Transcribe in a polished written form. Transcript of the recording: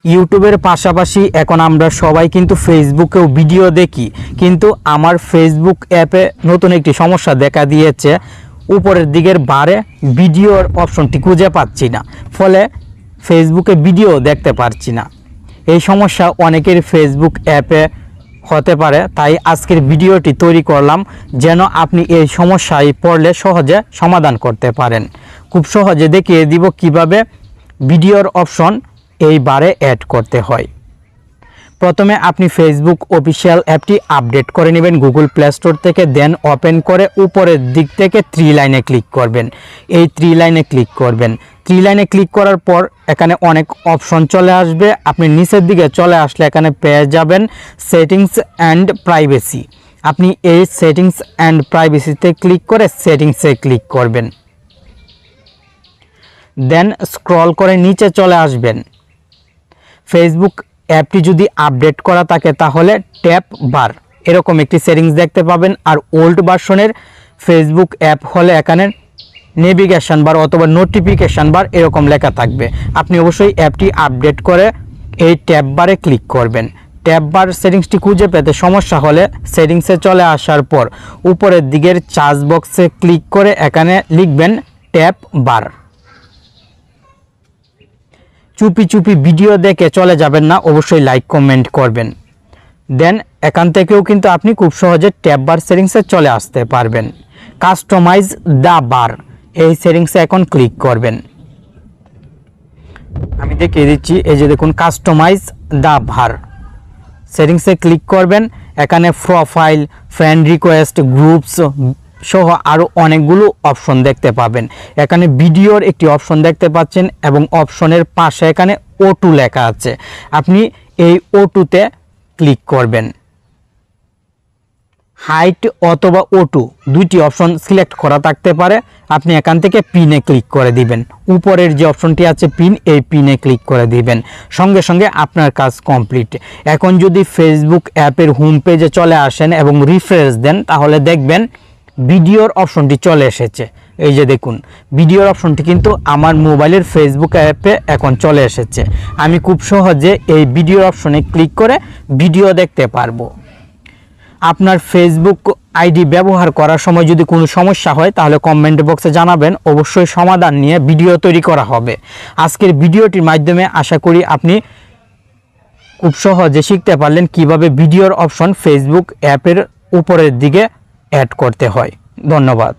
ইউটিউবের পাশাপাশি এখন আমরা সবাই কিন্তু ফেসবুকেও ভিডিও দেখি, কিন্তু আমার ফেসবুক অ্যাপে নতুন একটি সমস্যা দেখা দিয়েছে। উপরের দিকের বারে ভিডিওর অপশনটি খুঁজে পাচ্ছি না, ফলে ফেসবুকে ভিডিও দেখতে পারছি না। এই সমস্যা অনেকের ফেসবুক অ্যাপে হতে পারে, তাই আজকের ভিডিওটি তৈরি করলাম যেন আপনি এই সমস্যায় পড়লে সহজে সমাধান করতে পারেন। খুব সহজে দেখিয়ে দিব কিভাবে ভিডিওর অপশন এই বারে অ্যাড করতে হয়। প্রথমে আপনি ফেসবুক অফিসিয়াল অ্যাপটি আপডেট করে নেবেন গুগল প্লে স্টোর থেকে, দেন ওপেন করে উপরের দিক থেকে 3 লাইনে ক্লিক করবেন। এই 3 লাইনে ক্লিক করবেন। 3 লাইনে ক্লিক করার পর এখানে অনেক অপশন চলে আসবে। আপনি নিচের দিকে চলে আসলে এখানে পেয়ে যাবেন সেটিংস অ্যান্ড প্রাইভেসি। আপনি এই সেটিংস অ্যান্ড প্রাইভেসিতে ক্লিক করে সেটিংসে ক্লিক করবেন। দেন স্ক্রল করে নিচে চলে আসবেন। ফেসবুক অ্যাপটি যদি আপডেট করা থাকে তাহলে ট্যাপ বার এরকম একটি সেটিংস দেখতে পাবেন। আর ওল্ড ভার্সনের ফেসবুক অ্যাপ হলে এখানে নেভিগেশন বার অথবা নোটিফিকেশান বার এরকম লেখা থাকবে। আপনি অবশ্যই অ্যাপটি আপডেট করে এই ট্যাব বারে ক্লিক করবেন। ট্যাব বার সেটিংসটি খুঁজে পেতে সমস্যা হলে সেটিংসে চলে আসার পর উপরের দিকের সার্চ বক্সে ক্লিক করে এখানে লিখবেন ট্যাব বার। চুপি চুপি ভিডিও দেখে চলে যাবেন না, অবশ্যই লাইক কমেন্ট করবেন। দেন এখান থেকেও কিন্তু আপনি খুব সহজে ট্যাব বার সেটিংসে চলে আসতে পারবেন। কাস্টমাইজ দ্য বার এই সেটিংসে এখন ক্লিক করবেন। আমি দেখিয়ে দিচ্ছি, এই যে দেখুন কাস্টমাইজ দ্য বার সেটিংসে ক্লিক করবেন। এখানে প্রোফাইল, ফ্রেন্ড রিকোয়েস্ট, গ্রুপস সহ আরও অনেকগুলো অপশন দেখতে পাবেন। এখানে ভিডিওর একটি অপশন দেখতে পাচ্ছেন এবং অপশনের পাশে এখানে O2 লেখা আছে। আপনি এই O2তে ক্লিক করবেন। হাইট অথবা O2 দুইটি অপশন সিলেক্ট করা থাকতে পারে। আপনি এখান থেকে পিনে ক্লিক করে দিবেন। উপরের যে অপশনটি আছে পিন, এই পিনে ক্লিক করে দিবেন। সঙ্গে সঙ্গে আপনার কাজ কমপ্লিট। এখন যদি ফেসবুক অ্যাপের হোম পেজে চলে আসেন এবং রিফ্রেশ দেন তাহলে দেখবেন ভিডিওর অপশনটি চলে এসেছে। এই যে দেখুন ভিডিওর অপশনটি কিন্তু আমার মোবাইলের ফেসবুক অ্যাপে এখন চলে এসেছে। আমি খুব সহজে এই ভিডিওর অপশনে ক্লিক করে ভিডিও দেখতে পারবো। আপনার ফেসবুক আইডি ব্যবহার করার সময় যদি কোনো সমস্যা হয় তাহলে কমেন্ট বক্সে জানাবেন, অবশ্যই সমাধান নিয়ে ভিডিও তৈরি করা হবে। আজকের ভিডিওটির মাধ্যমে আশা করি আপনি খুব সহজে শিখতে পারলেন কিভাবে ভিডিওর অপশন ফেসবুক অ্যাপের উপরের দিকে অ্যাড করতে হয়। ধন্যবাদ।